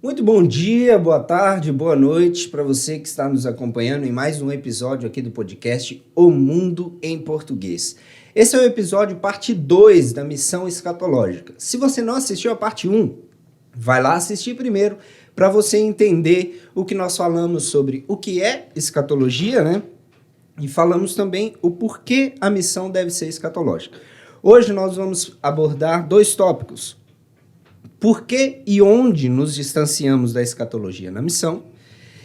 Muito bom dia, boa tarde, boa noite para você que está nos acompanhando em mais um episódio aqui do podcast O Mundo em Português. Esse é o episódio parte 2 da missão escatológica. Se você não assistiu a parte 1, vai lá assistir primeiro para você entender o que nós falamos sobre o que é escatologia, né? E falamos também o porquê a missão deve ser escatológica. Hoje nós vamos abordar dois tópicos. Por que e onde nos distanciamos da escatologia na missão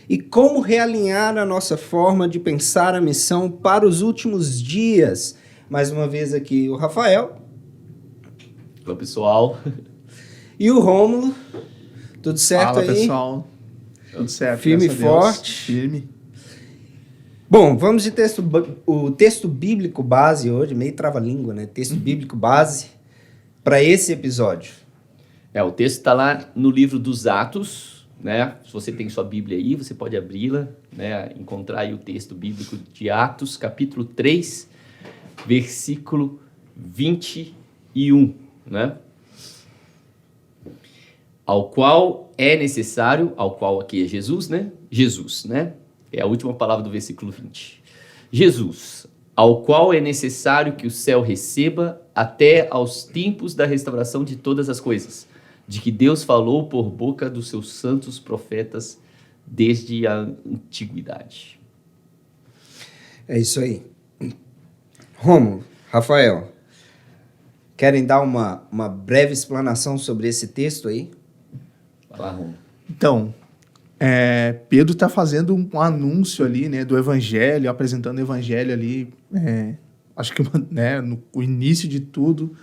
e como realinhar a nossa forma de pensar a missão para os últimos dias. Mais uma vez aqui o Rafael. Olá, pessoal. E o Rômulo. Tudo certo? Fala, aí? Pessoal. Tudo certo. Firme e forte. Firme. Bom, vamos de o texto bíblico base hoje, meio trava-língua, né? Texto bíblico base para esse episódio. O texto está lá no livro dos Atos, né? Se você tem sua Bíblia aí, você pode abri-la, né? Encontrar aí o texto bíblico de Atos, capítulo 3, versículo 21, né? Ao qual é necessário, ao qual aqui é Jesus, né? Jesus, né? É a última palavra do versículo 20. Jesus, ao qual é necessário que o céu receba até aos tempos da restauração de todas as coisas, de que Deus falou por boca dos seus santos profetas desde a antiguidade. É isso aí. Rômulo, Rafael, querem dar uma breve explanação sobre esse texto aí? Vai lá, Rômulo. Então, Pedro está fazendo um anúncio ali, né, do evangelho, apresentando o evangelho ali, acho que né, no início de tudo.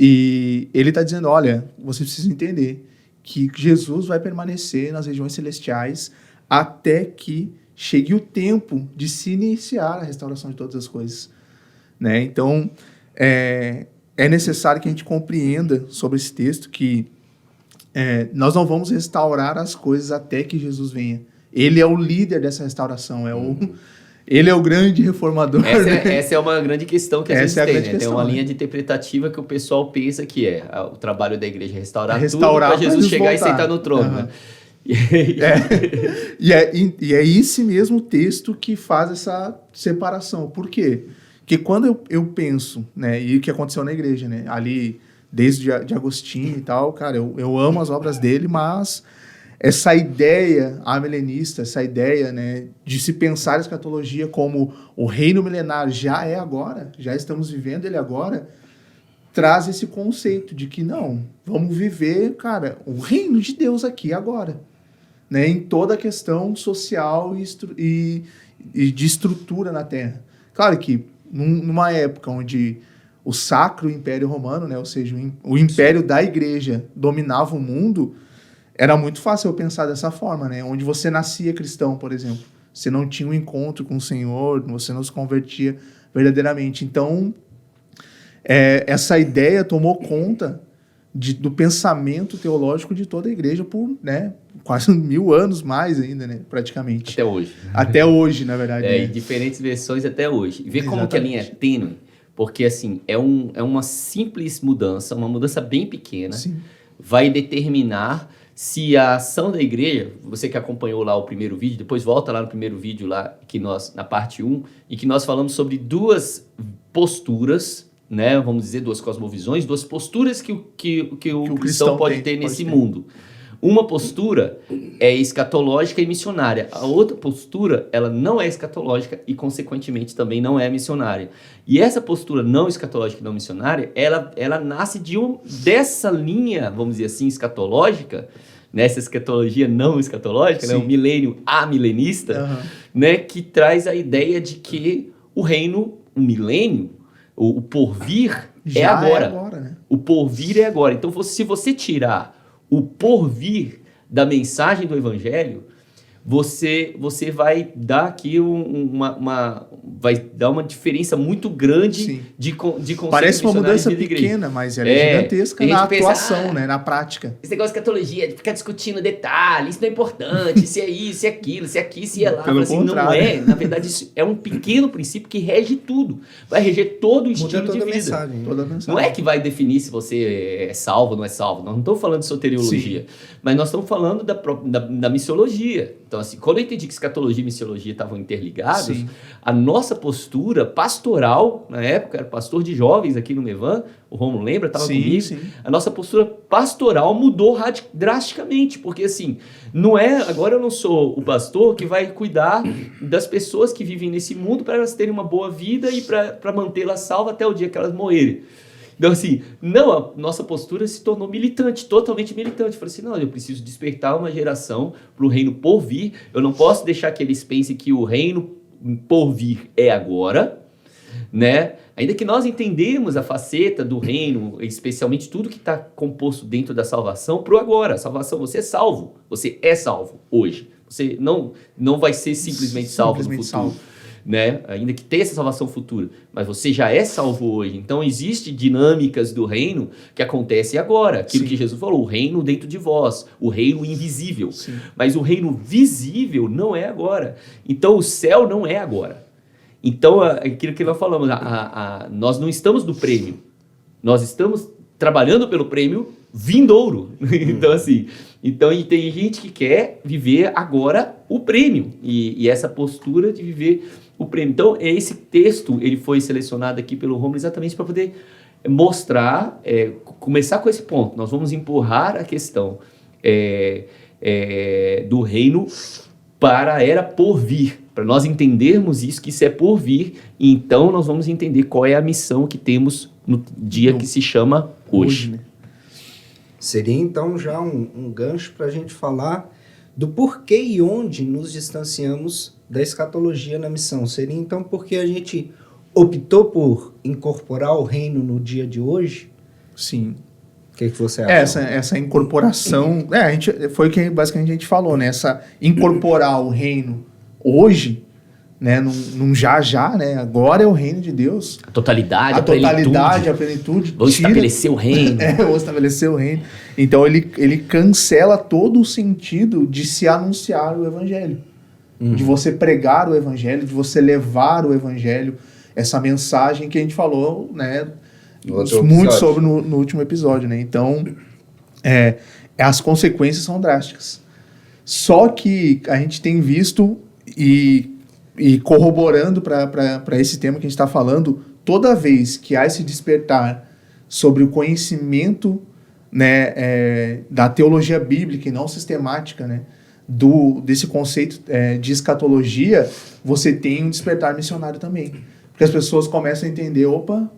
E ele está dizendo, olha, você precisa entender que Jesus vai permanecer nas regiões celestiais até que chegue o tempo de se iniciar a restauração de todas as coisas. Né? Então, é necessário que a gente compreenda sobre esse texto que nós não vamos restaurar as coisas até que Jesus venha. Ele é o líder dessa restauração, ele é o grande reformador. Essa é uma grande questão que a gente tem, né? Tem uma linha de interpretativa que o pessoal pensa que o trabalho da igreja é restaurar tudo para Jesus chegar e sentar no trono. Né? E é esse mesmo texto que faz essa separação. Por quê? Porque quando eu penso, né, e o que aconteceu na igreja, né, ali desde de Agostinho e tal, cara, eu amo as obras dele, mas essa ideia amilenista, essa ideia, né, de se pensar a escatologia como o reino milenar já é agora, já estamos vivendo ele agora, traz esse conceito de que não, vamos viver, cara, o reino de Deus aqui agora, né, em toda a questão social e de estrutura na Terra. Claro que numa época onde o Sacro Império Romano, né, ou seja, o império da igreja dominava o mundo, era muito fácil eu pensar dessa forma, né? Onde você nascia cristão, por exemplo. Você não tinha um encontro com o Senhor, você não se convertia verdadeiramente. Então, essa ideia tomou conta do pensamento teológico de toda a igreja por, né, quase 1000 anos mais ainda, né? Praticamente. Até hoje. Até hoje, na verdade. Em diferentes versões até hoje. E vê como que a linha é tênue, porque assim, é uma simples mudança, uma mudança bem pequena, Sim. Vai determinar se a ação da igreja, você que acompanhou lá o primeiro vídeo, depois volta lá no primeiro vídeo lá, na parte 1, em que nós falamos sobre duas posturas, né, vamos dizer, duas cosmovisões, duas posturas que o cristão pode ter nesse mundo. Uma postura é escatológica e missionária. A outra postura, ela não é escatológica e, consequentemente, também não é missionária. E essa postura não escatológica e não missionária, ela nasce dessa linha, vamos dizer assim, escatológica, nessa escatologia não escatológica, né, o milênio amilenista, né, que traz a ideia de que o reino, o milênio, o porvir é agora. Né? O porvir é agora. Então, se você tirar o porvir da mensagem do evangelho, você vai dar aqui vai dar uma diferença muito grande de conceito. Parece uma mudança de pequena, mas ela é gigantesca na atuação, né, na prática. Esse negócio de escatologia, de ficar discutindo detalhes, isso não é importante, se é isso, se é aquilo, se é aqui, se é lá. Pelo assim, contrário. não é. Na verdade, isso é um pequeno princípio que rege tudo. Vai reger todo o estilo de vida. Mensagem. Toda a mensagem. Não é que vai definir se você é salvo ou não é salvo. Nós não estamos falando de soteriologia. Mas nós estamos falando da missiologia. Então, assim, quando eu entendi que escatologia e missiologia estavam interligados, Sim. a nossa postura pastoral, na época, era pastor de jovens aqui no Mevan, o Romulo lembra, estava comigo. Sim. A nossa postura pastoral mudou drasticamente, porque assim, não é, agora eu não sou o pastor que vai cuidar das pessoas que vivem nesse mundo para elas terem uma boa vida e para mantê-las salvas até o dia que elas morrerem. Então, assim, não, a nossa postura se tornou militante, totalmente militante. Eu falei assim, não, eu preciso despertar uma geração para o reino por vir. Eu não posso deixar que eles pensem que o reino por vir é agora, né? Ainda que nós entendemos a faceta do reino, especialmente tudo que está composto dentro da salvação, para o agora. A salvação, você é salvo hoje. Você não vai ser simplesmente salvo no futuro. Né? Ainda que tenha essa salvação futura, mas você já é salvo hoje. Então existem dinâmicas do reino que acontecem agora, aquilo que Jesus falou, o reino dentro de vós, o reino invisível. Sim. Mas o reino visível não é agora. Então o céu não é agora. Então aquilo que nós falamos, nós não estamos no prêmio, nós estamos trabalhando pelo prêmio vindouro. Então assim, e tem gente que quer viver agora o prêmio e essa postura de viver o prêmio. Então, esse texto ele foi selecionado aqui pelo Romulo exatamente para poder mostrar, começar com esse ponto. Nós vamos empurrar a questão do reino para a era por vir, para nós entendermos isso, que isso é por vir, e então nós vamos entender qual é a missão que temos no dia que se chama hoje. Né? Seria então já um gancho para a gente falar do porquê e onde nos distanciamos da escatologia na missão. Seria então porque a gente optou por incorporar o reino no dia de hoje? Sim. O que você acha? Essa incorporação, foi o que basicamente a gente falou, né? Essa incorporar o reino hoje, né? Num já, né? Agora é o reino de Deus. A totalidade, a plenitude. Vou estabelecer o reino. Vou estabelecer o reino. Então ele cancela todo o sentido de se anunciar o evangelho. De você pregar o evangelho, de você levar o evangelho, essa mensagem que a gente falou, né? Muito sobre no último episódio, né? Então, as consequências são drásticas. Só que a gente tem visto e corroborando para esse tema que a gente está falando, toda vez que há esse despertar sobre o conhecimento, né, da teologia bíblica e não sistemática, né, desse conceito de escatologia, você tem um despertar missionário também. Porque as pessoas começam a entender,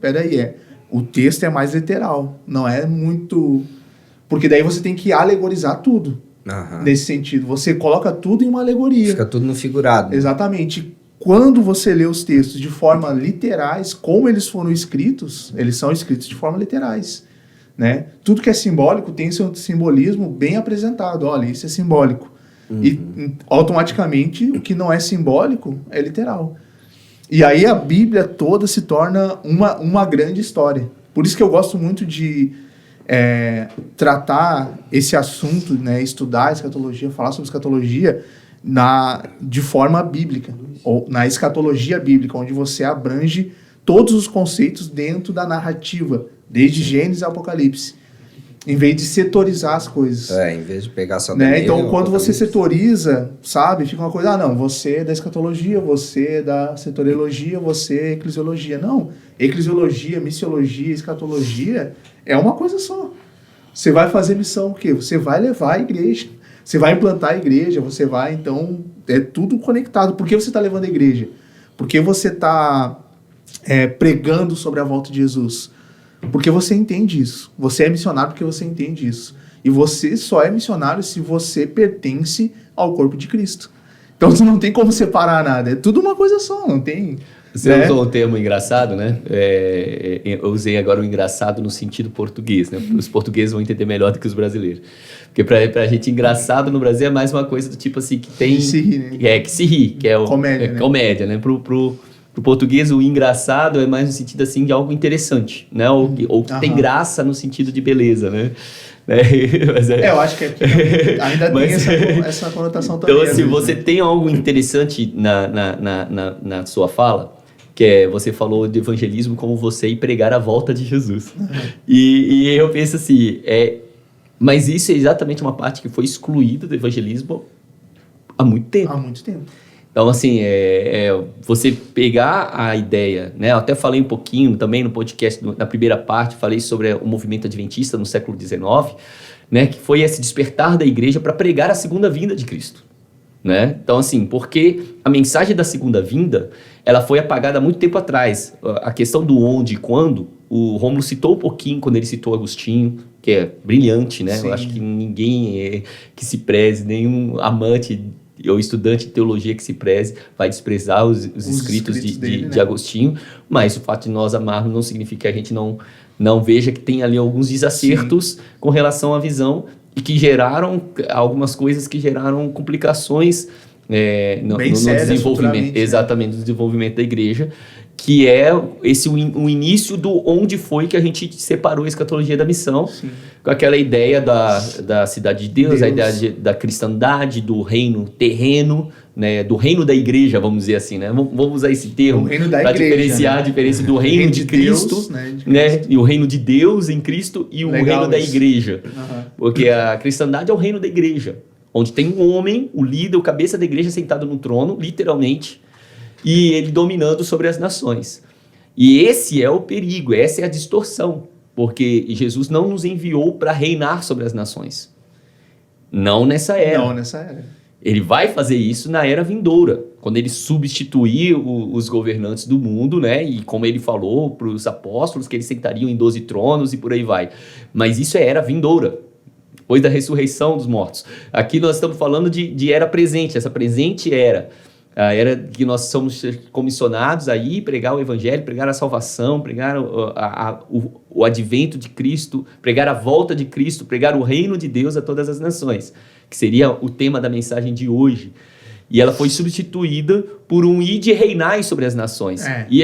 peraí, o texto é mais literal, não é muito... Porque daí você tem que alegorizar tudo. Nesse sentido, você coloca tudo em uma alegoria. Fica tudo no figurado. Exatamente. Quando você lê os textos de forma literais, como eles foram escritos, eles são escritos de forma literais, né? Tudo que é simbólico tem seu simbolismo bem apresentado. Olha, isso é simbólico. E automaticamente o que não é simbólico é literal. E aí a Bíblia toda se torna uma grande história. Por isso que eu gosto muito de tratar esse assunto, né, estudar escatologia, falar sobre escatologia de forma bíblica, ou na escatologia bíblica, onde você abrange todos os conceitos dentro da narrativa, desde Gênesis a Apocalipse, em vez de setorizar as coisas. Em vez de pegar só né? Então, quando você setoriza, sabe, fica uma coisa, não, você é da escatologia, você é da setoriologia, você é eclesiologia. Não, eclesiologia, missiologia, escatologia é uma coisa só. Você vai fazer missão o quê? Você vai levar a igreja, você vai implantar a igreja, você vai, então, é tudo conectado. Por que você está levando a igreja? Por que você está pregando sobre a volta de Jesus? Porque você entende isso. Você é missionário porque você entende isso. E você só é missionário se você pertence ao corpo de Cristo. Então não tem como separar nada. É tudo uma coisa só, não tem... Você usou um termo engraçado, né? Eu usei agora o engraçado no sentido português, né? Os portugueses vão entender melhor do que os brasileiros. Porque pra gente, engraçado no Brasil é mais uma coisa do tipo assim, que tem... Que se ri, né? Que se ri, que é Comédia, né? Comédia, né? Pro português, o engraçado é mais no sentido assim de algo interessante, né? Ou que tem graça no sentido de beleza, né? Mas eu acho que aqui ainda tem essa conotação também. Então, assim, você tem algo interessante na sua fala, que é, você falou de evangelismo como você ir pregar a volta de Jesus. E eu penso assim, mas isso é exatamente uma parte que foi excluída do evangelismo há muito tempo. Há muito tempo. Então, assim, você pegar a ideia, né? Eu até falei um pouquinho também no podcast, na primeira parte, falei sobre o movimento adventista no século XIX, né? Que foi esse despertar da igreja para pregar a segunda vinda de Cristo, né? Então, assim, porque a mensagem da segunda vinda, ela foi apagada há muito tempo atrás. A questão do onde e quando, o Rômulo citou um pouquinho quando ele citou Agostinho, que é brilhante, né? Sim. Eu acho que ninguém que se preze, nenhum amante ou estudante de teologia que se preze vai desprezar os escritos dele, de Agostinho, mas o fato de nós amarmos não significa que a gente não veja que tem ali alguns desacertos com relação à visão e que geraram algumas coisas que geraram complicações no desenvolvimento, exatamente, no desenvolvimento da igreja, que é o início do onde foi que a gente separou a escatologia da missão. Sim. Com aquela ideia da cidade de Deus, a ideia da cristandade, do reino terreno, né, do reino da igreja, vamos dizer assim, né? Vamos usar esse termo para diferenciar, né? A diferença do reino de Cristo, Deus, né? E o reino de Deus em Cristo e o reino da igreja. Porque a cristandade é o reino da igreja, onde tem um homem, o líder, o cabeça da igreja sentado no trono, literalmente, e ele dominando sobre as nações. E esse é o perigo, essa é a distorção, porque Jesus não nos enviou para reinar sobre as nações. Não nessa era. Não nessa era. Ele vai fazer isso na era vindoura, quando ele substituir os governantes do mundo, né? E como ele falou para os apóstolos, que eles sentariam em 12 tronos e por aí vai. Mas isso é era vindoura, depois da ressurreição dos mortos. Aqui nós estamos falando de era presente, essa presente era que nós somos comissionados a ir pregar o evangelho, pregar a salvação, pregar o advento de Cristo, pregar a volta de Cristo, pregar o reino de Deus a todas as nações, que seria o tema da mensagem de hoje. E ela foi substituída por um ir de reinar sobre as nações. E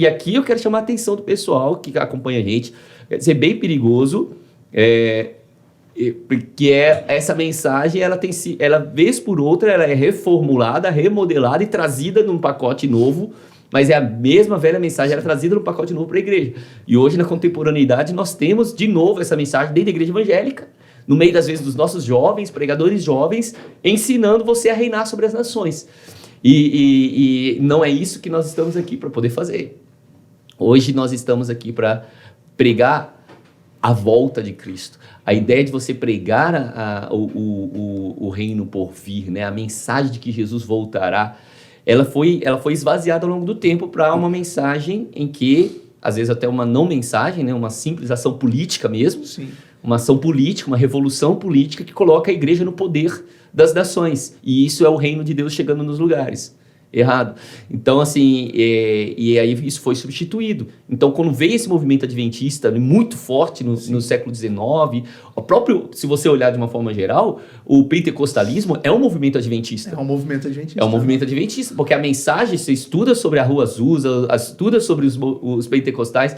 aqui eu quero chamar a atenção do pessoal que acompanha a gente, quer dizer, bem perigoso, porque essa mensagem, ela vez por outra, ela é reformulada, remodelada e trazida num pacote novo, mas é a mesma velha mensagem, ela é trazida num pacote novo para a igreja. E hoje, na contemporaneidade, nós temos de novo essa mensagem dentro da igreja evangélica, no meio, das vezes, dos nossos jovens, pregadores jovens, ensinando você a reinar sobre as nações. E não é isso que nós estamos aqui para poder fazer. Hoje nós estamos aqui para pregar a volta de Cristo. A ideia de você pregar o reino por vir, né? A mensagem de que Jesus voltará, ela foi esvaziada ao longo do tempo para uma mensagem em que, às vezes até uma não mensagem, né? Uma simples ação política mesmo. Sim. Uma ação política, uma revolução política que coloca a igreja no poder das nações. E isso é o reino de Deus chegando nos lugares. Errado. Então, assim, e aí isso foi substituído. Então, quando veio esse movimento adventista muito forte no século XIX, o próprio, se você olhar de uma forma geral, o pentecostalismo é um movimento adventista. É um movimento adventista. É um movimento adventista, porque a mensagem, você estuda sobre a Rua Azusa, estuda sobre os pentecostais,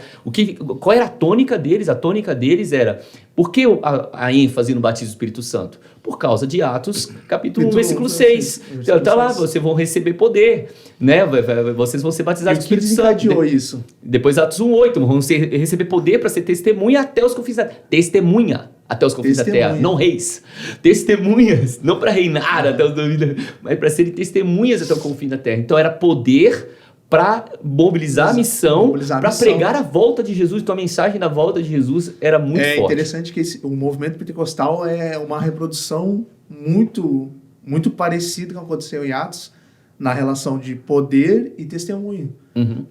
qual era a tônica deles? A tônica deles era, por que a ênfase no batismo do Espírito Santo? Por causa de Atos, capítulo 1, versículo 6. Está lá, vocês vão receber poder, né? Vocês vão ser batizados do Espírito Santo. Isso? Depois Atos 1:8, vão receber poder para ser testemunha até os confins da terra. Testemunha até os confins da terra, não reis. Testemunhas, não para reinar até os confins da terra, mas para serem testemunhas até o confim da terra. Então era poder para mobilizar a missão, para pregar a volta de Jesus. Então a mensagem da volta de Jesus era muito forte. É interessante que o movimento pentecostal é uma reprodução muito, muito parecida com o que aconteceu em Atos, na relação de poder e testemunho.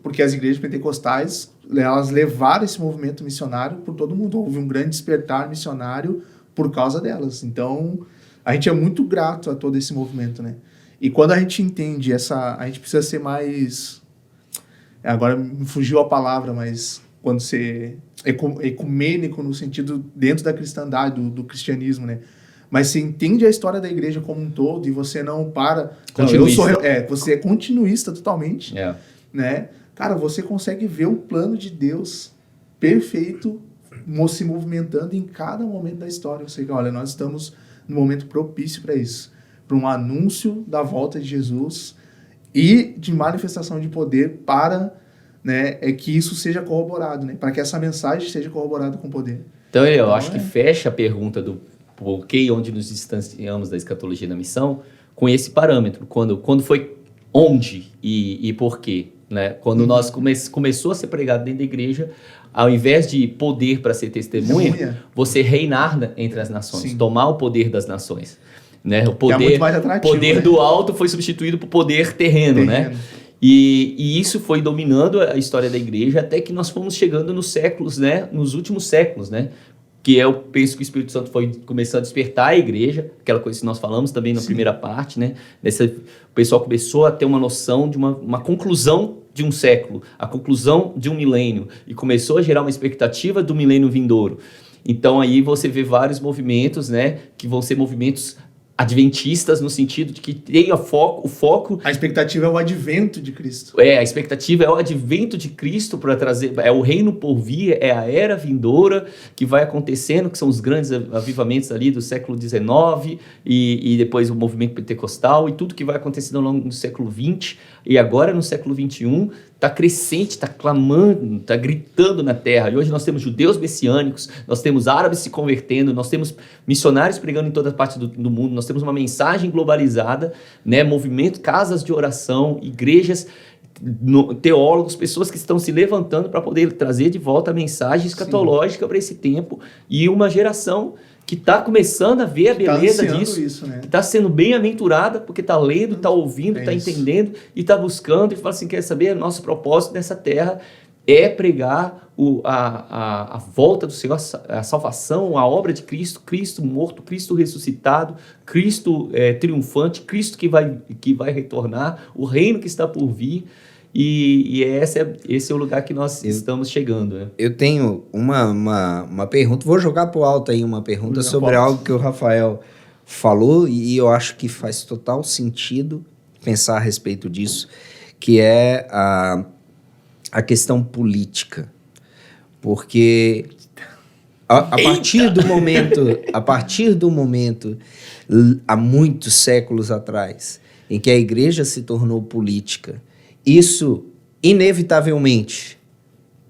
Porque as igrejas pentecostais, elas levaram esse movimento missionário por todo mundo. Houve um grande despertar missionário por causa delas. Então, a gente é muito grato a todo esse movimento, né? E quando a gente entende a gente precisa ser mais agora me fugiu a palavra, mas quando você... ecumênico no sentido dentro da cristandade, do cristianismo, né? Mas você entende a história da igreja como um todo e você não para... você é continuista totalmente, né? Cara, você consegue ver o plano de Deus perfeito se movimentando em cada momento da história. Você, olha, nós estamos no momento propício para isso, para um anúncio da volta de Jesus e de manifestação de poder para, né, que isso seja corroborado, né? Para que essa mensagem seja corroborada com poder. Então eu acho que fecha a pergunta do porquê e onde nos distanciamos da escatologia da missão com esse parâmetro. Quando foi onde e por quê, né? Quando nós começou a ser pregado dentro da igreja, ao invés de poder para ser testemunha, você reinar entre as nações, tomar o poder das nações. Né? O poder, é muito mais atrativo, poder, né? Do alto foi substituído por poder terreno. Né? E isso foi dominando a história da igreja até que nós fomos chegando nos séculos, né? Nos últimos séculos, né? Que eu penso que o Espírito Santo foi começando a despertar a igreja, aquela coisa que nós falamos também na primeira parte, né? O pessoal começou a ter uma noção de uma conclusão de um século, a conclusão de um milênio, e começou a gerar uma expectativa do milênio vindouro. Então aí você vê vários movimentos, né? Que vão ser movimentos adventistas, no sentido de que tem o foco... A expectativa é o advento de Cristo. A expectativa é o advento de Cristo para trazer... É o reino por vir, é a era vindoura que vai acontecendo, que são os grandes avivamentos ali do século XIX e depois o movimento pentecostal e tudo que vai acontecendo ao longo do século XX e agora no século XXI está crescente, está clamando, está gritando na terra. E hoje nós temos judeus messiânicos, nós temos árabes se convertendo, nós temos missionários pregando em toda parte do mundo, nós temos uma mensagem globalizada, né? Movimento, casas de oração, igrejas, teólogos, pessoas que estão se levantando para poder trazer de volta a mensagem escatológica para esse tempo e uma geração que está começando a ver a beleza disso, isso, né? Que está sendo bem-aventurada porque está lendo, está ouvindo, está entendendo e está buscando e fala assim, quer saber, nosso propósito nessa terra é pregar a volta do Senhor, a salvação, a obra de Cristo, Cristo morto, Cristo ressuscitado, Cristo triunfante, Cristo que vai retornar, o reino que está por vir. E esse é o lugar que nós estamos chegando. Né? Eu tenho uma pergunta, vou jogar pro alto aí uma pergunta sobre algo que o Rafael falou e eu acho que faz total sentido pensar a respeito disso, que é a questão política. Porque a partir do momento, há muitos séculos atrás, em que a igreja se tornou política, isso, inevitavelmente,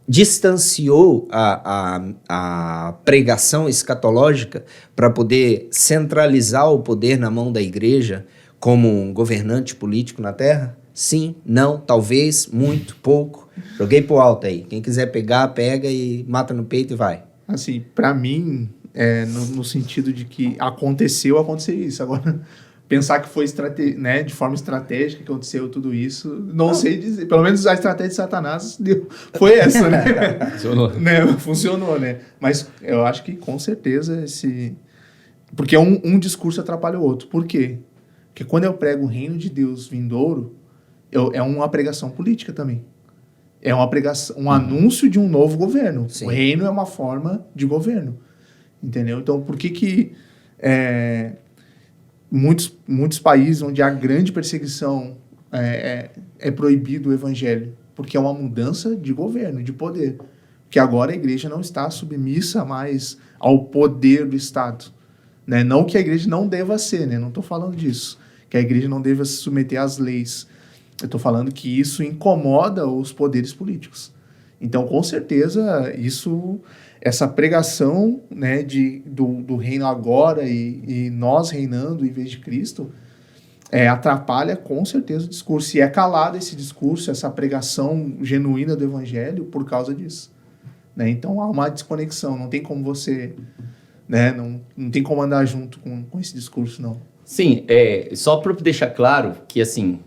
distanciou a pregação escatológica para poder centralizar o poder na mão da igreja como um governante político na terra? Sim, não, talvez, muito, pouco. Joguei pro alto aí. Quem quiser pegar, pega e mata no peito e vai. Assim, para mim, no sentido de que aconteceu isso. Agora... Pensar que foi né, de forma estratégica que aconteceu tudo isso, não sei dizer. Pelo menos a estratégia de Satanás foi essa, né? Funcionou. Né? Funcionou, né? Mas eu acho que com certeza porque um discurso atrapalha o outro. Por quê? Porque quando eu prego o reino de Deus vindouro, é uma pregação política também. É uma pregação, um anúncio de um novo governo. Sim. O reino é uma forma de governo. Entendeu? Então, por que muitos países onde há grande perseguição é proibido o evangelho? Porque é uma mudança de governo, de poder. Que agora a igreja não está submissa mais ao poder do Estado. Né? Não que a igreja não deva ser, né? Não estou falando disso. Que a igreja não deva se submeter às leis. Eu estou falando que isso incomoda os poderes políticos. Então, com certeza, essa pregação, né, do reino agora e nós reinando em vez de Cristo, atrapalha com certeza o discurso. E é calado esse discurso, essa pregação genuína do evangelho por causa disso. Né? Então há uma desconexão, não tem como você... Né, não tem como andar junto com esse discurso, não. Sim, só para deixar claro que, assim,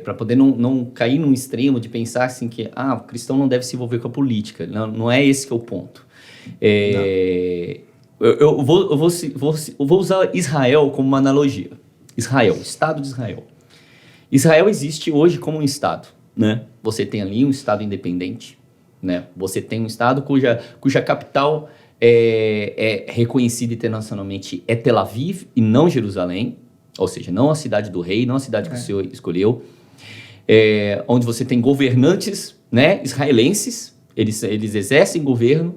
para poder não cair num extremo de pensar assim que o cristão não deve se envolver com a política. Não é esse que é o ponto. Eu vou usar Israel como uma analogia. Israel, o Estado de Israel. Israel existe hoje como um Estado, né? você tem ali um Estado independente, né? Você tem um Estado cuja capital é reconhecida internacionalmente é Tel Aviv e não Jerusalém, ou seja, não a cidade do rei, não a cidade que o Senhor escolheu, onde você tem governantes, né, israelenses, eles exercem governo,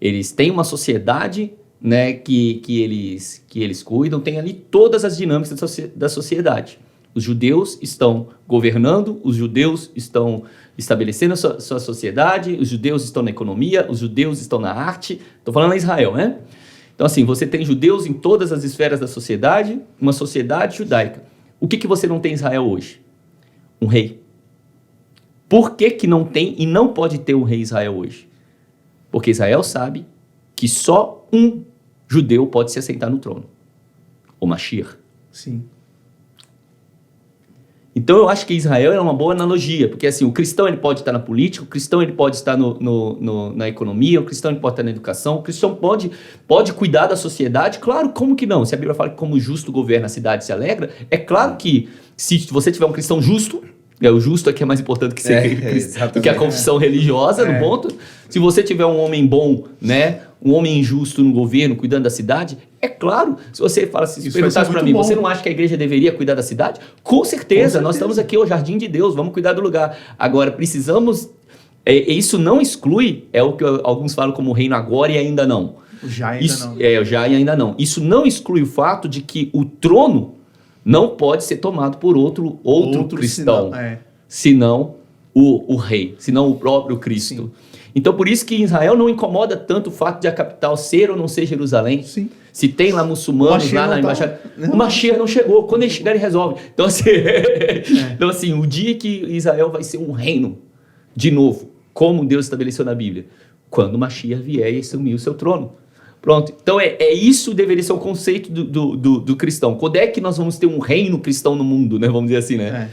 eles têm uma sociedade, né, que eles cuidam, tem ali todas as dinâmicas da sociedade. Os judeus estão governando, os judeus estão estabelecendo a sua sociedade, os judeus estão na economia, os judeus estão na arte. Estou falando em Israel, né? Então, assim, você tem judeus em todas as esferas da sociedade, uma sociedade judaica. O que você não tem em Israel hoje? Um rei. Por que não tem e não pode ter um rei em Israel hoje? Porque Israel sabe que só um judeu pode se assentar no trono. O Mashiach. Sim. Então eu acho que Israel é uma boa analogia, porque assim, o cristão ele pode estar na política, o cristão ele pode estar na economia, o cristão ele pode estar na educação, o cristão pode cuidar da sociedade, claro, como que não? Se a Bíblia fala que como o justo governa a cidade se alegra, é claro que se você tiver um cristão justo, o justo é que é mais importante que que a confissão religiosa, no ponto. Se você tiver um homem bom, né, um homem justo no governo, cuidando da cidade, é claro, se você fala, se perguntasse para mim, você não acha que a igreja deveria cuidar da cidade? Com certeza, nós estamos aqui, o jardim de Deus, vamos cuidar do lugar. Agora, precisamos, isso não exclui, é o que alguns falam como reino agora e ainda não. O já e ainda não. O já e ainda não. Isso não exclui o fato de que o trono não pode ser tomado por outro cristão, senão o rei, senão o próprio Cristo. Sim. Então, por isso que em Israel não incomoda tanto o fato de a capital ser ou não ser Jerusalém. Sim. Se tem lá muçulmanos lá na embaixada. O Mashiach não chegou. Quando ele chegar, ele resolve. Então, assim, o dia que Israel vai ser um reino, de novo, como Deus estabeleceu na Bíblia, quando o Mashiach vier e assumir o seu trono. Pronto. Então, isso deveria ser o conceito do cristão. Quando é que nós vamos ter um reino cristão no mundo, né? Vamos dizer assim, né?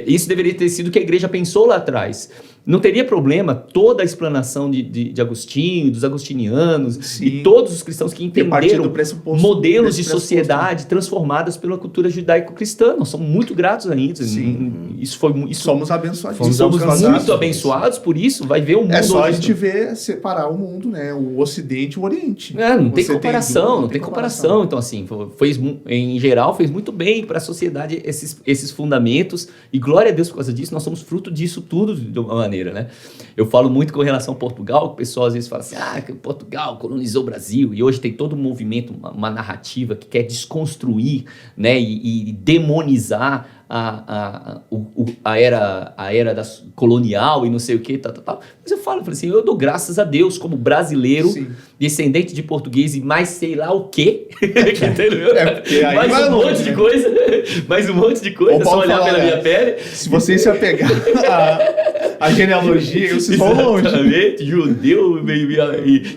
Isso deveria ter sido o que a igreja pensou lá atrás. Não teria problema toda a explanação de Agostinho, dos agostinianos, sim, e todos os cristãos que entenderam modelos de sociedade transformadas pela cultura judaico-cristã. Nós somos muito gratos a isso. Somos abençoados. Somos muito abençoados por isso. Vai ver o mundo. É só a gente separar o mundo, né? O Ocidente e o Oriente. Não tem comparação, não tem comparação. Então, assim, em geral, fez muito bem para a sociedade esses fundamentos. E glória a Deus por causa disso, nós somos fruto disso tudo de uma maneira, né? Eu falo muito com relação a Portugal, que o pessoal às vezes fala assim, que Portugal colonizou o Brasil, e hoje tem todo um movimento, uma narrativa que quer desconstruir, né, e demonizar a era colonial e não sei o que, tal. Mas eu falo assim, eu dou graças a Deus como brasileiro, sim, descendente de português e mais sei lá o quê, entendeu? Mais um monte de coisa, só olhar pela minha pele. Se vocês se apegar a genealogia, vocês vão longe. Exatamente, judeu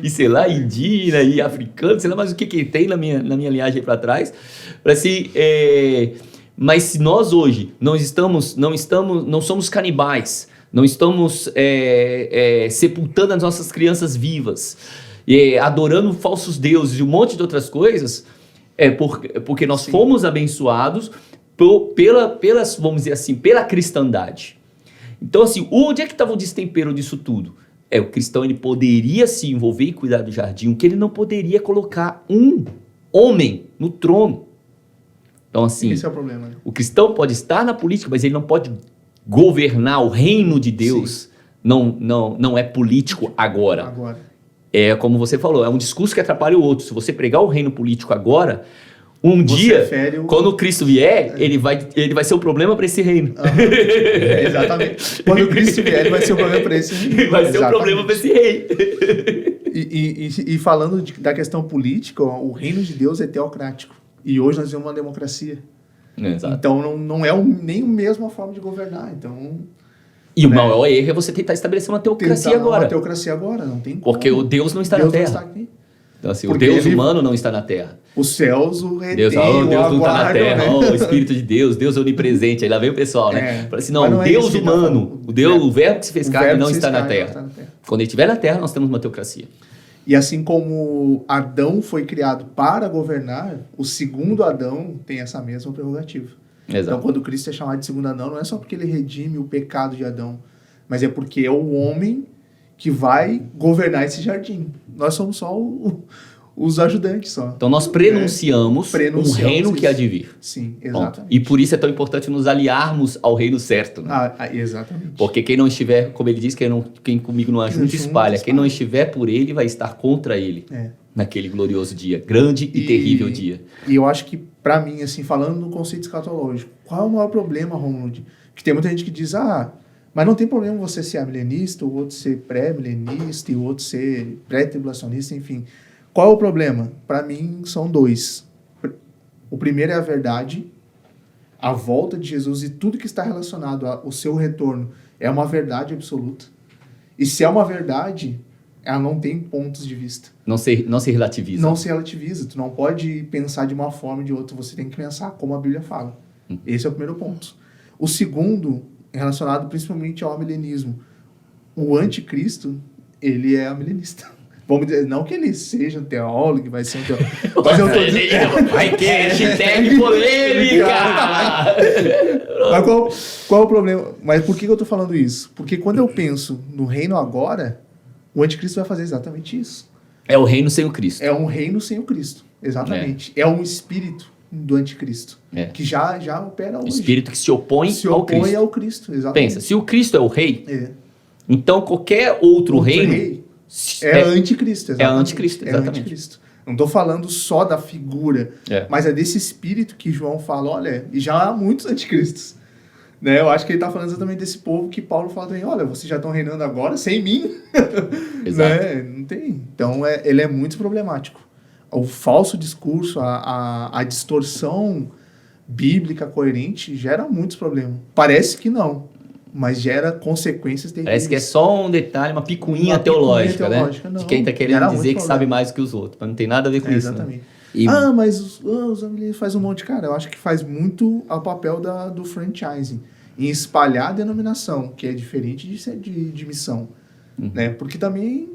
e sei lá, indígena e africano, sei lá mais o que tem na minha linhagem para trás. Assim, mas se nós hoje não somos canibais, não estamos sepultando as nossas crianças vivas, adorando falsos deuses e um monte de outras coisas, porque nós fomos abençoados vamos dizer assim, pela cristandade. Então, assim, onde é que estava o destempero disso tudo? O cristão ele poderia se envolver e cuidar do jardim, o que ele não poderia colocar um homem no trono. Então, assim, esse é o problema, né? O cristão pode estar na política, mas ele não pode governar o reino de Deus. Não é político agora. É como você falou, é um discurso que atrapalha o outro. Se você pregar o reino político agora, dia, quando o Cristo vier, ele vai ser o problema para esse reino. Exatamente. Quando o Cristo vier, ele vai ser o problema para esse reino. Vai ser o problema para esse rei. E falando da questão política, o reino de Deus é teocrático. E hoje nós temos uma democracia. Exato. Então não é nem a mesma forma de governar. Então, e o maior erro é você tentar estabelecer uma teocracia agora. Uma teocracia agora, não tem como. Porque o Deus não está na Terra. Não está aqui. Então, assim, o Deus humano não está na Terra. Os céus o retém, Deus não está na Terra, né? O Espírito de Deus é onipresente. Aí lá vem o pessoal, né? Fala assim, não, o Deus humano, o verbo que se fez carne não está na Terra. Quando ele estiver na Terra, nós temos uma teocracia. E assim como Adão foi criado para governar, o segundo Adão tem essa mesma prerrogativa. Exato. Então, quando Cristo é chamado de segundo Adão, não é só porque ele redime o pecado de Adão, mas é porque é o homem que vai governar esse jardim. Nós somos só os ajudantes só. Então nós prenunciamos um reino isso. que há de vir. Sim, Pronto. exatamente. E por isso é tão importante nos aliarmos ao reino certo. Né? Exatamente. Porque quem não estiver, como ele diz, quem comigo não ajunta, espalha. Quem não estiver por ele vai estar contra ele. Naquele glorioso dia, grande e terrível dia. E eu acho que, para mim, assim, falando no conceito escatológico, qual é o maior problema, Romulo? Que tem muita gente que diz, mas não tem problema você ser amilenista, o outro ser pré-milenista e o outro ser pré-tribulacionista, enfim. Qual é o problema? Para mim, são dois. O primeiro é a verdade, a volta de Jesus e tudo que está relacionado ao seu retorno é uma verdade absoluta. E se é uma verdade, ela não tem pontos de vista. Não se relativiza. Não se relativiza. Tu não pode pensar de uma forma ou de outra. Você tem que pensar como a Bíblia fala. Esse é o primeiro ponto. O segundo, relacionado principalmente ao amilenismo. O anticristo, ele é amilenista. Vamos dizer, não que ele seja um teólogo, vai ser um teólogo. Mas eu tô dizendo... Vai ter hashtag polêmica! Mas qual é o problema? Mas por que eu tô falando isso? Porque quando eu penso no reino agora, o anticristo vai fazer exatamente isso. É o reino sem o Cristo. É um reino sem o Cristo, exatamente. É um espírito do anticristo, que já opera hoje. O espírito que se opõe ao Cristo, exatamente. Pensa, se o Cristo é o rei, então qualquer outro reino... É anticristo, exatamente. É anticristo, exatamente. É anticristo. Não estou falando só da figura, mas é desse espírito que João fala, olha, e já há muitos anticristos. Né? Eu acho que ele está falando exatamente desse povo que Paulo fala também, olha, vocês já estão reinando agora sem mim. Exato. Né? Não tem. Então, ele é muito problemático. O falso discurso, a distorção bíblica coerente gera muitos problemas. Parece que não, mas gera consequências terríveis. Parece que é só um detalhe, uma picuinha teológica, né? Não, de quem está querendo dizer que sabe mais que os outros. Mas não tem nada a ver com isso. Exatamente. Né? E... mas os amilentos fazem um monte de cara. Eu acho que faz muito o papel do franchising, em espalhar a denominação, que é diferente de missão. Né? Porque também,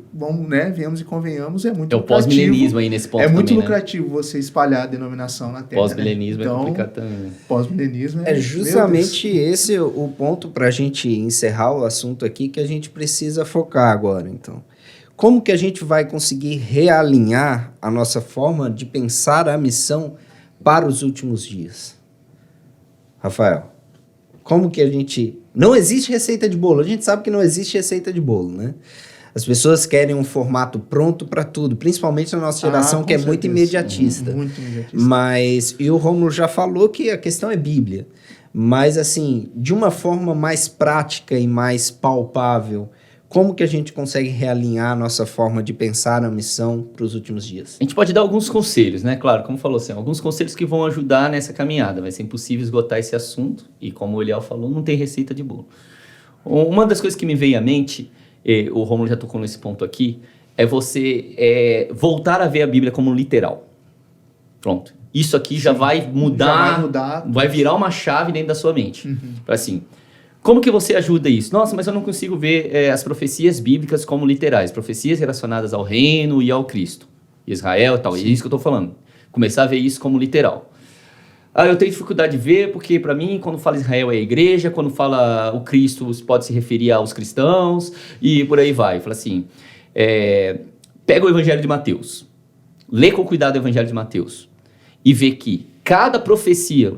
venhamos e convenhamos, é muito lucrativo. É o pós-milenismo aí nesse ponto também, muito lucrativo você espalhar a denominação na Terra. Pós-milenismo né? É complicado também. Pós-milenismo é justamente esse o ponto para a gente encerrar o assunto aqui que a gente precisa focar agora, então. Como que a gente vai conseguir realinhar a nossa forma de pensar a missão para os últimos dias? Rafael, como que a gente... Não existe receita de bolo. A gente sabe que não existe receita de bolo, né? As pessoas querem um formato pronto para tudo, principalmente na nossa geração, que é muito imediatista. Muito imediatista. Mas, e o Rômulo já falou que a questão é Bíblia. Mas, assim, de uma forma mais prática e mais palpável, como que a gente consegue realinhar a nossa forma de pensar a missão para os últimos dias? A gente pode dar alguns conselhos, né? Claro, como falou assim, alguns conselhos que vão ajudar nessa caminhada. Vai ser impossível esgotar esse assunto e, como o Eliel falou, não tem receita de bolo. Uma das coisas que me veio à mente, o Rômulo já tocou nesse ponto aqui, é você voltar a ver a Bíblia como literal. Pronto. Isso aqui já vai mudar, vai virar uma chave dentro da sua mente. Assim... Como que você ajuda isso? Nossa, mas eu não consigo ver as profecias bíblicas como literais. Profecias relacionadas ao reino e ao Cristo. Israel e tal. Sim. É isso que eu estou falando. Começar a ver isso como literal. Eu tenho dificuldade de ver porque, para mim, quando fala Israel é a igreja, quando fala o Cristo, pode se referir aos cristãos e por aí vai. Fala assim, pega o Evangelho de Mateus. Lê com cuidado o Evangelho de Mateus. E vê que cada profecia,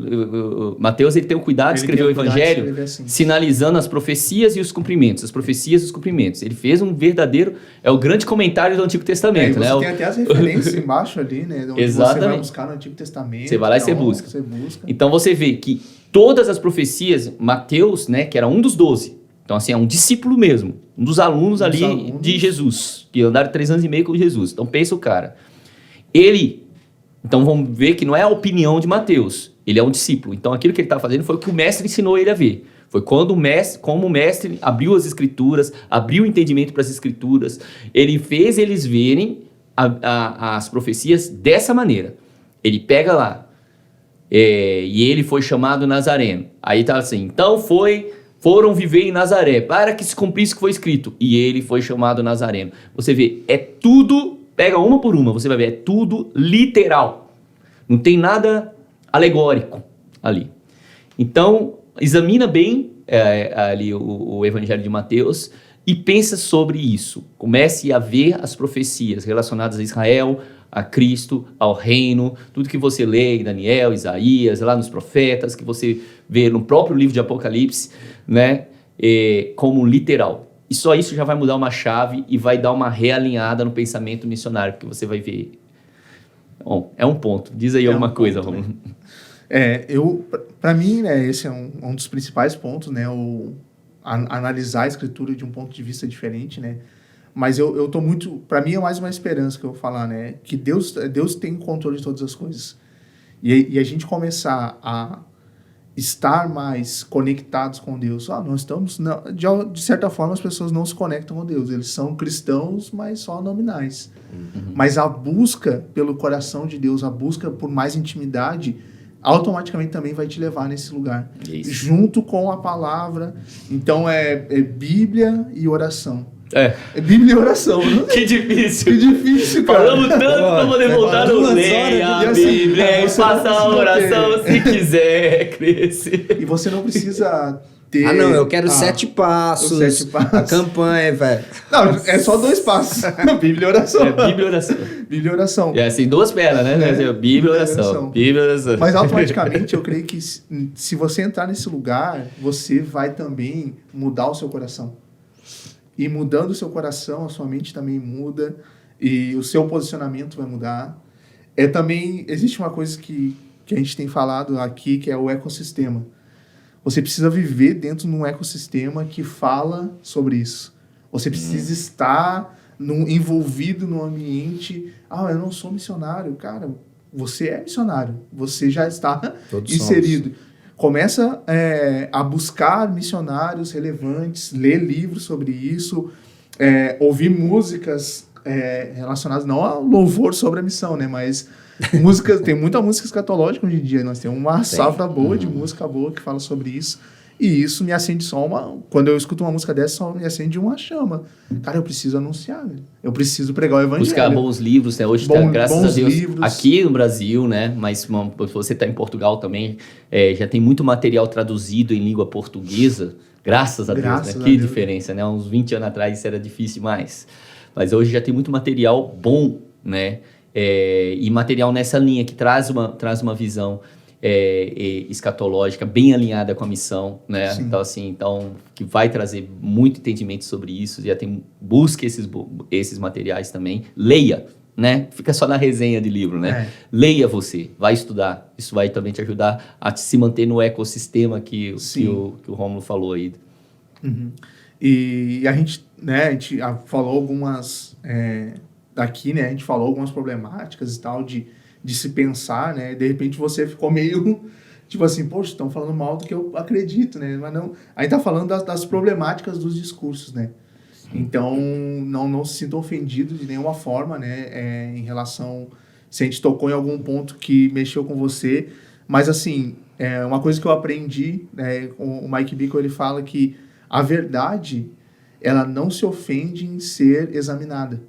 Mateus ele tem o cuidado de escrever o Evangelho sinalizando as profecias e os cumprimentos, as profecias e os cumprimentos. Ele fez um verdadeiro, o grande comentário do Antigo Testamento. Você tem até as referências embaixo ali, né? Onde exatamente. Você vai buscar no Antigo Testamento. Você vai lá e você busca. Então você vê que todas as profecias, Mateus, né, que era um dos 12, então assim, é um discípulo mesmo, um dos alunos de Jesus, que andaram 3 anos e meio com Jesus. Então pensa o cara. Então vamos ver que não é a opinião de Mateus, ele é um discípulo. Então aquilo que ele está fazendo foi o que o mestre ensinou ele a ver. Foi quando como o mestre abriu as escrituras, abriu o entendimento para as escrituras, ele fez eles verem as profecias dessa maneira. Ele pega lá, e ele foi chamado Nazareno. Aí está assim, então foram viver em Nazaré, para que se cumprisse o que foi escrito. E ele foi chamado Nazareno. Você vê, é tudo... Pega uma por uma, você vai ver, é tudo literal. Não tem nada alegórico ali. Então, examina bem ali o Evangelho de Mateus e pensa sobre isso. Comece a ver as profecias relacionadas a Israel, a Cristo, ao reino, tudo que você lê em Daniel, Isaías, lá nos profetas, que você vê no próprio livro de Apocalipse, né, como literal. E só isso já vai mudar uma chave e vai dar uma realinhada no pensamento missionário, porque você vai ver. Bom, é um ponto. Diz aí alguma coisa, Romulo. Para mim, né, esse é um dos principais pontos, né, analisar a escritura de um ponto de vista diferente, né. Mas eu tô muito... Para mim é mais uma esperança que eu vou falar, né? Que Deus tem controle de todas as coisas. E a gente começar a estar mais conectados com Deus. Nós estamos... Não, de certa forma, as pessoas não se conectam com Deus. Eles são cristãos, mas só nominais. Uhum. Mas a busca pelo coração de Deus, a busca por mais intimidade, automaticamente também vai te levar nesse lugar. Isso. Junto com a palavra. Então, é Bíblia e oração. É Bíblia e oração. Né? Que difícil. Que difícil, cara. Falamos tanto pra poder voltar no leia a Bíblia e faça a oração se quiser crescer. E você não precisa ter... eu quero 7 passos. A campanha, velho. Não, é só 2 passos. Bíblia e oração. Bíblia e oração. Bíblia e oração. É assim, 2 pernas, né? Bíblia e oração. Bíblia e oração. Mas automaticamente eu creio que se você entrar nesse lugar, você vai também mudar o seu coração. E mudando o seu coração, a sua mente também muda e o seu posicionamento vai mudar. Também existe uma coisa que a gente tem falado aqui, que é o ecossistema. Você precisa viver dentro de um ecossistema que fala sobre isso. Você precisa estar envolvido no ambiente. Eu não sou missionário. Cara, você é missionário. Você já está inserido. Somos. Começa a buscar missionários relevantes, ler livros sobre isso, ouvir músicas relacionadas, não ao louvor sobre a missão, né? Mas músicas, tem muita música escatológica hoje em dia. Nós temos uma safra boa de música boa que fala sobre isso. E isso me acende quando eu escuto uma música dessa, só me acende uma chama. Cara, eu preciso anunciar, né? Eu preciso pregar o evangelho. Buscar bons livros, né? Hoje, graças a Deus, livros. Aqui no Brasil, né? Mas se você está em Portugal também, já tem muito material traduzido em língua portuguesa. Graças a Deus, né? Que diferença, né? Uns 20 anos atrás isso era difícil demais. Mas hoje já tem muito material bom, né? E material nessa linha que traz uma visão escatológica bem alinhada com a missão, né? Sim. Então, que vai trazer muito entendimento sobre isso. Já busque esses materiais também. Leia, né? Fica só na resenha de livro, né? Leia você, vai estudar. Isso vai também te ajudar a se manter no ecossistema que o Rômulo falou aí. Uhum. E a gente falou algumas... daqui, né? A gente falou algumas problemáticas e tal de se pensar, né? De repente você ficou meio, tipo assim, poxa, estão falando mal do que eu acredito, né? Mas não... Aí tá falando das problemáticas dos discursos, né? Então, não se sinta ofendido de nenhuma forma, né? Em relação... Se a gente tocou em algum ponto que mexeu com você. Mas, assim, uma coisa que eu aprendi, né? O Mike Bickle, ele fala que a verdade, ela não se ofende em ser examinada.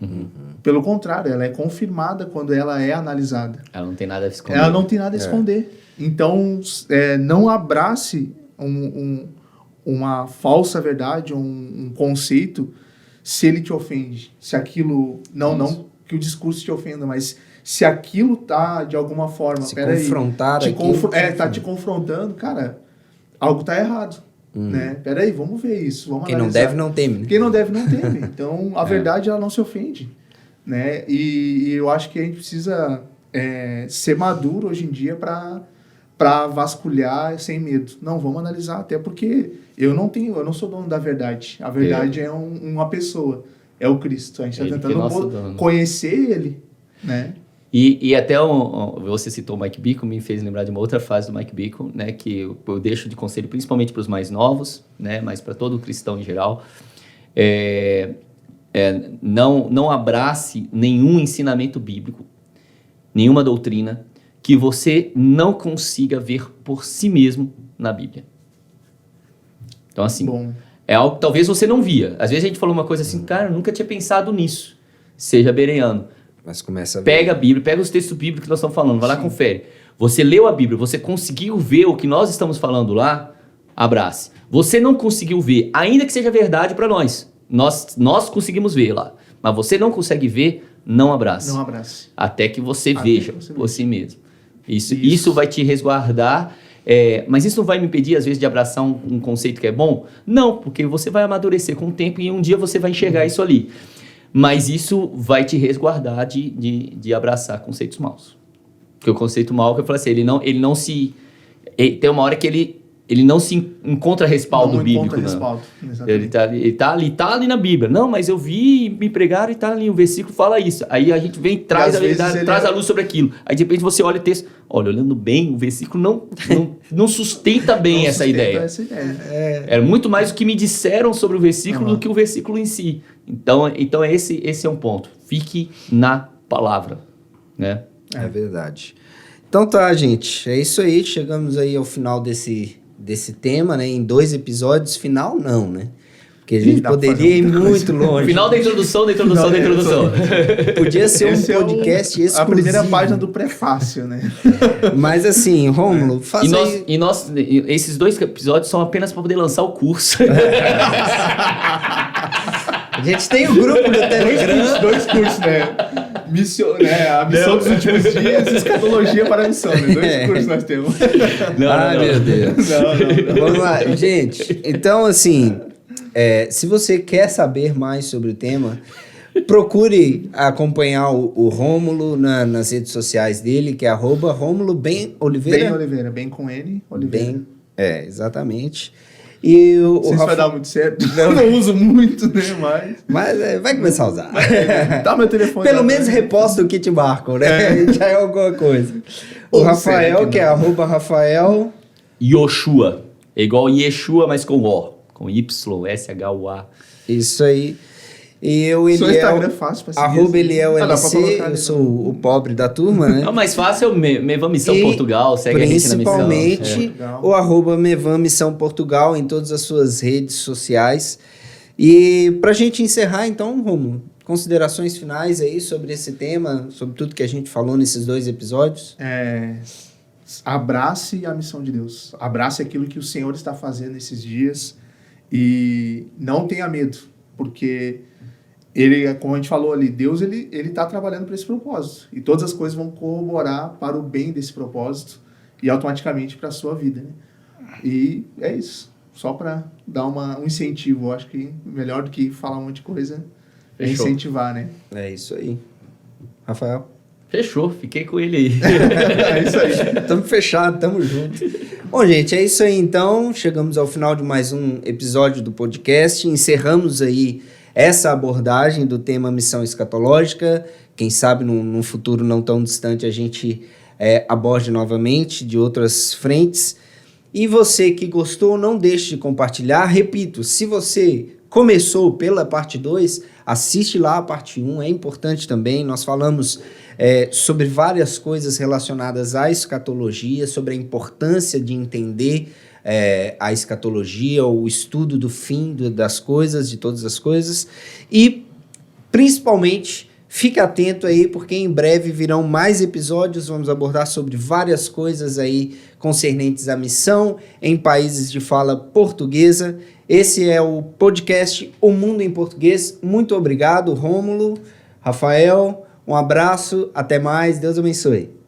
Uhum. Pelo contrário, ela é confirmada quando ela é analisada. Ela não tem nada a esconder. Ela não tem nada a esconder. Então, não abrace uma falsa verdade, um conceito, se ele te ofende. Se aquilo... Não que o discurso te ofenda, mas se aquilo tá, de alguma forma... Se confrontar aqui... tá te confrontando, cara, algo tá errado. Né? Peraí, vamos ver isso. Vamos Quem analisar. não deve, não teme. Né? Quem não deve, não teme. Então, a verdade, ela não se ofende. Né? E eu acho que a gente precisa ser maduro hoje em dia para vasculhar sem medo. Não, vamos analisar, até porque eu não sou dono da verdade. A verdade é uma pessoa, é o Cristo. A gente está tentando conhecer ele, né? E até você citou o Mike Bickle, me fez lembrar de uma outra frase do Mike Bickle, né, que eu deixo de conselho principalmente para os mais novos, né, mas para todo cristão em geral. Não abrace nenhum ensinamento bíblico, nenhuma doutrina que você não consiga ver por si mesmo na Bíblia. Então, assim, é algo que talvez você não via. Às vezes a gente falou uma coisa assim, cara, eu nunca tinha pensado nisso. Seja bereano. Mas começa a ver. Pega a Bíblia, pega os textos bíblicos que nós estamos falando, vai lá, confere. Você leu a Bíblia, você conseguiu ver o que nós estamos falando lá, abrace. Você não conseguiu ver, ainda que seja verdade para nós. Nós conseguimos ver lá. Mas você não consegue ver, não abrace. Não abrace. Até que você Até veja que você por si mesmo. Isso. Isso vai te resguardar. Mas isso não vai me impedir, às vezes, de abraçar um conceito que é bom? Não, porque você vai amadurecer com o tempo e um dia você vai enxergar isso ali. Mas isso vai te resguardar de abraçar conceitos maus. Porque o conceito mau, que eu falei assim, ele não se... tem uma hora que ele não se encontra respaldo bíblico. Não. Respaldo, exatamente. Ele tá ali na Bíblia. Não, mas eu vi, me pregaram e tá ali, o versículo fala isso. Aí a gente vem e traz a verdade, traz a luz sobre aquilo. Aí de repente você olha o texto, olhando bem, o versículo não sustenta bem essa ideia. Era muito mais o que me disseram sobre o versículo do que o versículo em si. Então esse é um ponto. Fique na palavra, né? É verdade. Então tá, gente. É isso aí. Chegamos aí ao final desse tema, né? Em 2 episódios. Final não, né? Porque a gente poderia ir muito longe. Final da introdução. Podia ser um podcast exclusivo. A primeira página do prefácio, né? Mas assim, Rômulo, faça aí... esses 2 episódios são apenas para poder lançar o curso. A gente tem o grupo do Telegram. 2 cursos, né? A missão dos últimos dias e escatologia para a missão, né? 2 cursos nós temos. Não. Meu Deus. Não. Vamos lá, gente. Então, assim, se você quer saber mais sobre o tema, procure acompanhar o Rômulo nas redes sociais dele, que é @Rômulo Ben Oliveira. Ben Oliveira, bem com N, Oliveira. Exatamente. E não sei se vai dar muito certo. Eu não uso muito, né? Mas vai começar a usar. Dá meu telefone. Pelo menos reposta o kit Marco, né? Já é alguma coisa. O Rafael, que é @Rafael Yoshua. É igual Yeshua, mas com O. Com Y, S-H-U-A. Isso aí. E eu, Seu Instagram é fácil pra seguir. @ElielLC, eu sou o pobre da turma, né? O mais fácil é o Mevan Missão Portugal, segue a gente na missão. Principalmente o @Mevan Missão Portugal em todas as suas redes sociais. E pra gente encerrar, então, Rômulo, considerações finais aí sobre esse tema, sobre tudo que a gente falou nesses 2 episódios? Abrace a missão de Deus. Abrace aquilo que o Senhor está fazendo esses dias e não tenha medo, porque... Ele, como a gente falou ali, Deus ele está trabalhando para esse propósito. E todas as coisas vão corroborar para o bem desse propósito e automaticamente para a sua vida. Né? E é isso. Só para dar um incentivo. Eu acho que melhor do que falar um monte de coisa é incentivar, né? É isso aí. Rafael? Fechou, fiquei com ele aí. É isso aí. Tamo fechado, tamo junto. Bom, gente, é isso aí então. Chegamos ao final de mais um episódio do podcast. Encerramos aí essa abordagem do tema missão escatológica. Quem sabe num futuro não tão distante a gente aborde novamente de outras frentes. E você que gostou, não deixe de compartilhar. Repito, se você começou pela parte 2, assiste lá a parte 1, é importante também. Nós falamos sobre várias coisas relacionadas à escatologia, sobre a importância de entender a escatologia, o estudo do fim das coisas, de todas as coisas, e principalmente fique atento aí, porque em breve virão mais episódios, vamos abordar sobre várias coisas aí concernentes à missão em países de fala portuguesa. Esse é o podcast O Mundo em Português. Muito obrigado, Rômulo, Rafael, um abraço, até mais, Deus abençoe.